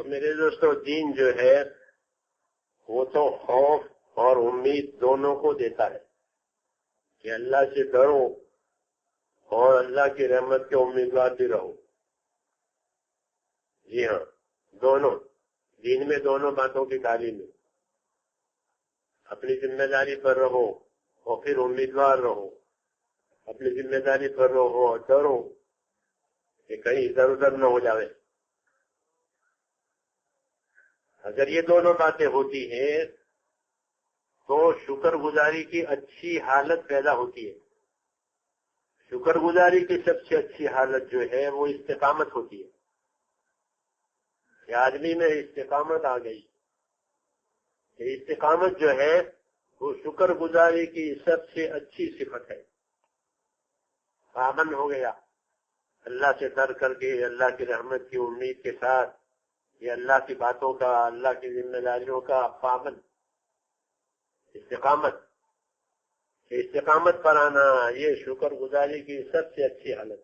تو میرے دوستوں دین جو ہے وہ تو خوف اور امید دونوں کو دیتا ہے کہ اللہ سے ڈرو اور اللہ کی رحمت کے امیدوار بھی رہو. جی ہاں، دونوں دین میں دونوں باتوں کی تعلیم ہے. اپنی ذمہ داری پر رہو اور پھر امیدوار رہو. اپنی ذمہ داری پر رہو اور ڈرو کہ کہیں ادھر ادھر نہ ہو جائے. اگر یہ دونوں باتیں ہوتی ہیں تو شکر گزاری کی اچھی حالت پیدا ہوتی ہے. شکر گزاری کی سب سے اچھی حالت جو ہے وہ استقامت ہوتی ہے کہ آدمی میں استقامت آ گئی. کہ استقامت جو ہے وہ شکر گزاری کی سب سے اچھی صفت ہے. پابند ہو گیا اللہ سے ڈر کر کے، اللہ کی رحمت کی امید کے ساتھ، یہ اللہ کی باتوں کا، اللہ کی ذمہ داریوں کا پابند. استقامت پر آنا یہ شکر گزاری کی سب سے اچھی حالت.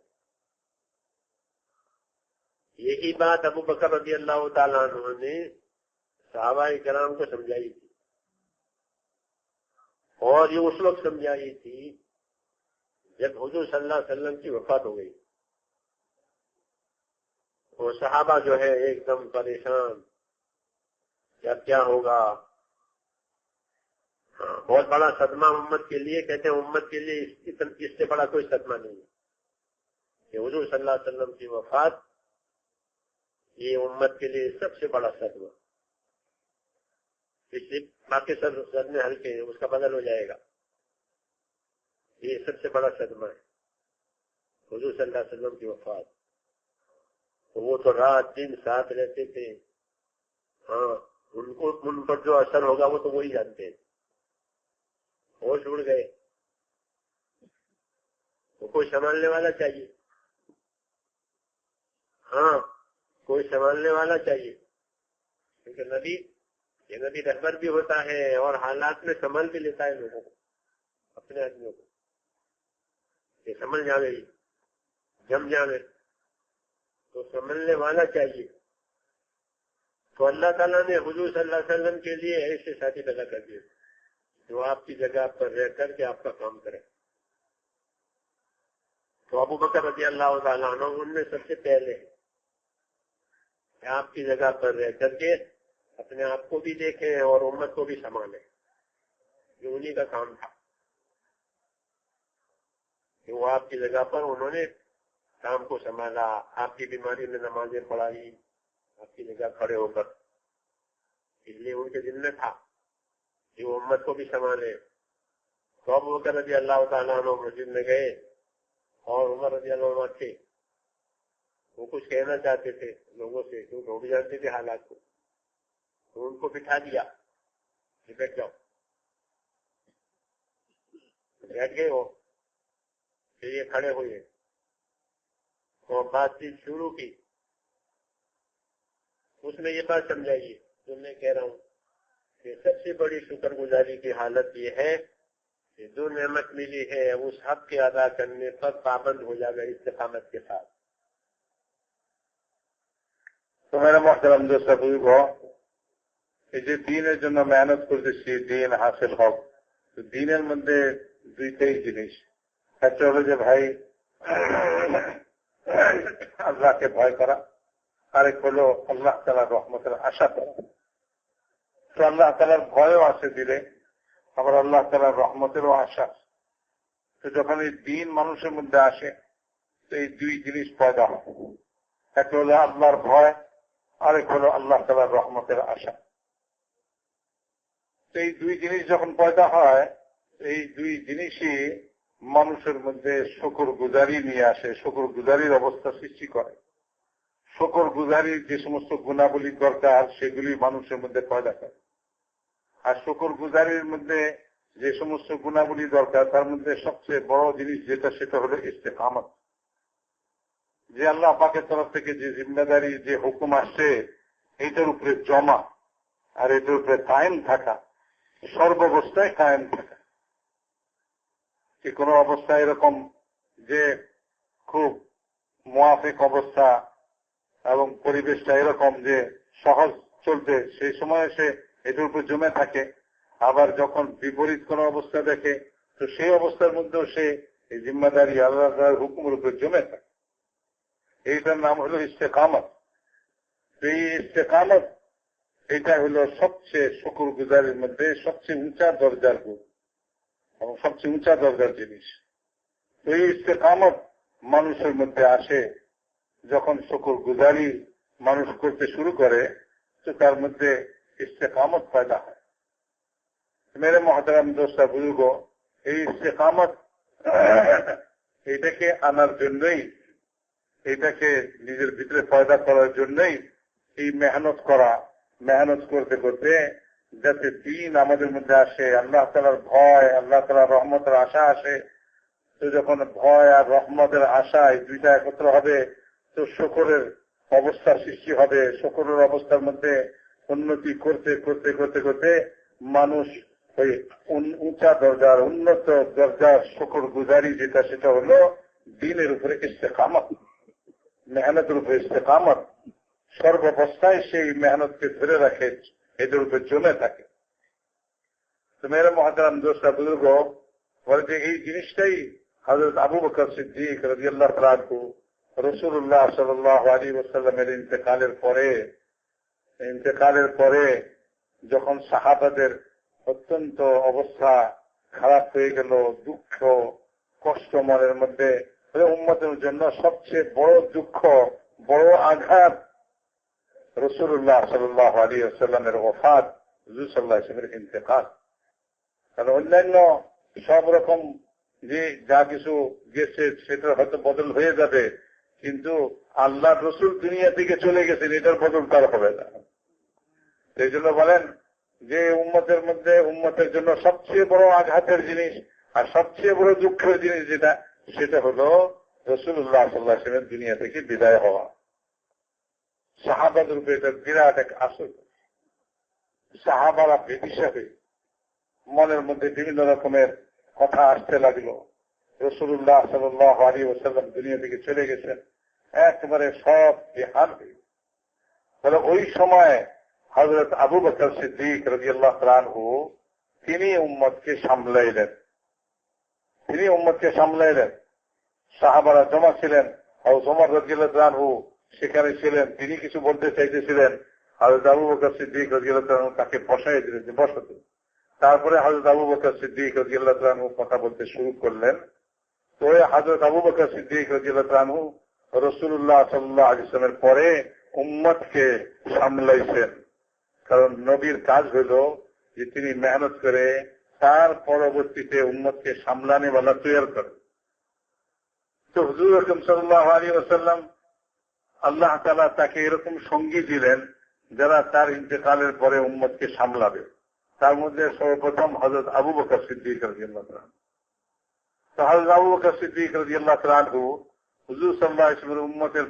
یہی بات ابو بکر رضی اللہ تعالیٰ عنہ نے صحابہ کرام کو سمجھائی تھی، اور یہ اس وقت سمجھائی تھی جب حضور صلی اللہ علیہ وسلم کی وفات ہو گئی. وہ صحابہ جو ہے ایک دم پریشان کہ اب کیا ہوگا. بہت بڑا صدمہ امت کے لیے، کہتے ہیں امت کے لیے اس سے بڑا کوئی صدمہ نہیں ہے کہ حضور صلی اللہ علیہ وسلم کی وفات. یہ امت کے لیے سب سے بڑا صدمہ. اس لیے باقی صدمے ہلکے ہیں، اس کا بدل ہو جائے گا. یہ سب سے بڑا صدمہ ہے حضور صلی اللہ علیہ وسلم کی وفات. وہ تو رات دن ساتھ رہتے تھے. ہاں، ان پر جو اثر ہوگا وہ تو وہی جانتے ہیں. ہوش اڑ گئے. وہ کوئی سنبھالنے والا چاہیے. ہاں، کوئی سنبھالنے والا چاہیے، کیونکہ یہ نبی رہبر بھی ہوتا ہے اور حالات میں سنبھال بھی لیتا ہے لوگوں کو، اپنے آدمیوں کو. یہ سنبھل جاوے، جم جاوے، تو سنبھلنے والا چاہیے. تو اللہ تعالیٰ نے حضور صلی اللہ علیہ وسلم کے لیے ایسے ساتھی پیدا کر دیے جو آپ کی جگہ پر رہ کر کے آپ کا کام کرے. تو ابو بکر رضی اللہ تعالیٰ عنہ ان میں سب سے پہلے کہ آپ کی جگہ پر رہ کر کے اپنے آپ کو بھی دیکھیں اور امت کو بھی سنبھالیں. جو انہی کا کام تھا کہ وہ آپ کی جگہ پر انہوں نے کام کو سنبھالا. آپ کی بیماری میں نمازیں پڑھائی آپ کی جگہ کھڑے ہو کر. اس لیے ان کے دل میں تھا کہ وہ امت کو بھی سنبھالے. تو ابو بکر رضی اللہ تعالیٰ عنہ مسجد میں گئے اور عمر رضی اللہ عنہ تھے. وہ کچھ کہنا چاہتے تھے لوگوں سے، کیونکہ وہ بھی جانتے تھے حالات کو. تو ان کو بٹھا دیا کہ بیٹھ جاؤ. بیٹھ گئے وہ. پھر یہ کھڑے ہوئے اور بات چیت شروع کی. اس میں یہ بات سمجھائیے جو میں کہہ رہا ہوں کہ سب سے بڑی شکر گزاری کی حالت یہ ہے کہ جو نعمت ملی ہے اس حق کے ادا کرنے پر پابند ہو جائے گا استقامت کے ساتھ. تو میرا محترم دوست بزرگوں، এই যে দিনের জন্য মেহনত করতেছি, দিন হাসিল হোক, তো দিনের মধ্যে দুইটাই জিনিস. একটা হলো যে ভাই আল্লাহকে ভয় করা, আরেক হলো আল্লাহ তাআলার রহমতের আশা করা. তো আল্লাহ তাআলার ভয়ও আছে দিলে, আবার আল্লাহ তাআলার রহমতেরও আশা. তো যখন এই দিন মানুষের মধ্যে আসে তো এই দুই জিনিস পয়দা হয়. একটা হলো আল্লাহর ভয়, আরেক হলো আল্লাহ তাআলার রহমতের আশা. তো এই দুই জিনিস যখন পয়দা হয়, এই দুই জিনিসই মানুষের মধ্যে শুকর গুজারি নিয়ে আসে, শুকর গুজারির অবস্থা সৃষ্টি করে. শুকর গুজারির যে সমস্ত গুণাবলী দরকার সেগুলি মানুষের মধ্যে পয়দা করে. আর শুকর গুজারির মধ্যে যে সমস্ত গুণাবলী দরকার তার মধ্যে সবচেয়ে বড় জিনিস যেটা, সেটা হলো ইস্তেকামত. যে আল্লাহ পাকের তরফ থেকে যে জিম্মেদারি, যে হুকুম আসছে এইটার উপরে জমা আর এটার উপরে কায়েম থাকা, সর্বাবস্থায় কায়েম থাকা. যে কোনো অবস্থা এরকম যে খুব মুআফিক অবস্থা এবং পরিবেশটা এরকম যে সহজ চলতে, সেই সময় সে এটার উপর জমে থাকে। আবার যখন বিপরীত কোন অবস্থা দেখে, তো সেই অবস্থার মধ্যেও সে এই জিম্মাদারি আল্লাহ তাআলার হুকুমের উপর জমে থাকে। এইটার নাম হলো ইস্তেকামত। এই ইস্তেকামত এটা হলো সবচেয়ে শুকর গুজারির মধ্যে সবচেয়ে উঁচা দরজার গুণ এবং সবচেয়ে উঁচা দরজার জিনিস। তো এই ইস্তেকামত মানুষের মধ্যে আসে যখন শুকর গুজারি মানুষ করতে শুরু করে, তো তার মধ্যে ইস্তেকামত পয়দা হয়। মেরে মহতারাম দোস্তা বুজুর্গ, এই ইস্তেকামত এটাকে আনার জন্যই, এটাকে নিজের ভিতরে পয়দা করার জন্যই এই মেহনত করা, মেহনত করতে করতে যাতে দিন আমাদের মধ্যে আসে, আল্লাহ তাআলার ভয়, আল্লাহ তাআলার রহমতের আশা আসে। তো যখন ভয় আর রহমতের আশায় দুইটা একত্র হবে, তো শুকরের অবস্থা সৃষ্টি হবে। শুকরের অবস্থার মধ্যে উন্নতি করতে করতে করতে করতে মানুষ ওই উঁচা দরজার, উন্নত দরজার শুকর গুজারি যেটা, সেটা হলো দ্বীনের উপরে ইস্তেকামত, মেহনতের উপরে ইস্তেকামত। সর্বাবস্থায় সেই মেহনতকে ধরে রাখে, এদের উপরে জমে থাকে। তো মেরে মহতারাম দোস্তা বুজুর্গ, বলে যে এই জিনিসটাই হযরত আবু বকর সিদ্দিক রাদিয়াল্লাহু তাআলা আনহু রাসূলুল্লাহ সাল্লাল্লাহু আলাইহি ওয়াসাল্লামের ইন্তেকালের পরে যখন সাহাবাদের অত্যন্ত অবস্থা খারাপ হয়ে গেল, দুঃখ কষ্ট মনের মধ্যে, উম্মতের জন্য সবচেয়ে বড় দুঃখ, বড় আঘাত রাসূলুল্লাহ সাল্লাল্লাহু আলাইহি ওয়াসাল্লামের ওফাত, হুজুর সাল্লাল্লাহু আলাইহি ওয়াসাল্লামের ইন্তেকাল। কারণ অন্যান্য সব রকম যে যা কিছু গেছে সেটা হয়তো বদল হয়ে যাবে, কিন্তু আল্লাহ রসুল দুনিয়া থেকে চলে গেছেন, এটার বদল তার হবে না। সেই জন্য বলেন যে উম্মতের মধ্যে, উম্মতের জন্য সবচেয়ে বড় আঘাতের জিনিস আর সবচেয়ে বড় দুঃখের জিনিস যেটা, সেটা হলো রাসূলুল্লাহ সাল্লাল্লাহু আলাইহি ওয়াসাল্লাম দুনিয়া থেকে বিদায় হওয়া। সাহাবাদের উপরে এটা বিরাট এক আসর। সাহাবারা বেদিশা হয়ে মনের মধ্যে বিভিন্ন রকমের কথা আসতে লাগলো। রাসূলুল্লাহ সাল্লাল্লাহু আলাইহি ওয়াসাল্লাম দুনিয়া থেকে চলে গেছেন, একেবারে সব বেহাল হয়ে গেল। তাহলে ওই সময় হযরত আবু বকর সিদ্দিক রাদিয়াল্লাহু তাআলা আনহু তিনি উম্মতকে সামলাইলেন। সাহাবারা জমা ছিলেন, হযরত ওমর রাদিয়াল্লাহু তাআলা আনহু সেখানে ছিলেন। তিনি কিছু বলতে চাইতেছিলেন, হযরত আবু বকর সিদ্দিক রাদিয়াল্লাহু তাআলা আনহু তাকে বসাই দিলেন যে বসো। তারপরে হযরত আবু বকর সিদ্দিক রাদিয়াল্লাহু তাআলা আনহু কথা বলতে শুরু করলেন। তো হযরত আবু বকর সিদ্দিক রাদিয়াল্লাহু তাআলা আনহু রাসূলুল্লাহ সাল্লাল্লাহু আলাইহি ওয়াসাল্লামের পরে উম্মতকে সামলাইছেন। কারণ নবীর কাজ হল যে তিনি মেহনত করে তার পরবর্তীতে উম্মতকে সামলানে वाला তৈরি করেন। তো হুজুর আকরাম সাল্লাল্লাহু আলাইহি ওয়াসাল্লাম আল্লাহ তাআলা তাকে এরকম সঙ্গী দিলেন যারা তার ইন্তেকালের পরে উম্মতকে সামলাবে। তার মধ্যে সর্বপ্রথম হযরত আবু বকর সিদ্দিক রাদিয়াল্লাহু তাআলা। তো হযরত আবু বকর সিদ্দিক রাদিয়াল্লাহু তাআলা আনহু হুজুর সাল্লাল্লাহু আলাইহি ওয়াসাল্লামের উম্মতের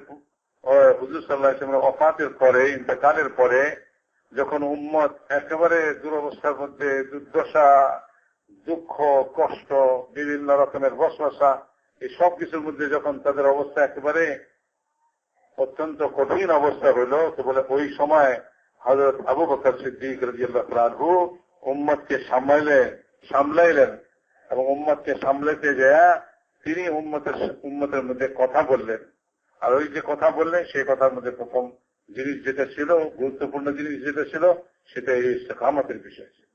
হুজুর সাল্লাল্লাহু আলাইহি ওয়াসাল্লামের ওফাতের পরে, ইন্তেকালের পরে যখন উম্মত একেবারে দুরবস্থার মধ্যে, দুর্দশা, দুঃখ, কষ্ট, বিভিন্ন রকমের ওয়াসওয়াসা, এই সব কিছুর মধ্যে যখন তাদের অবস্থা একেবারে অত্যন্ত কঠিন অবস্থা হইল, তো বলে ওই সময় হযরত আবু বকর সিদ্দিক রাদিয়াল্লাহু তাআলা আনহু উম্মতকে সামলাইলেন এবং উম্মতকে সামলাতে যায় তিনি উম্মতের মধ্যে কথা বললেন। আর ওই যে কথা বললেন সেই কথার মধ্যে প্রথম জিনিস যেটা ছিল, গুরুত্বপূর্ণ জিনিস যেটা ছিল, সেটা এই ইস্তেকামতের বিষয় ছিল।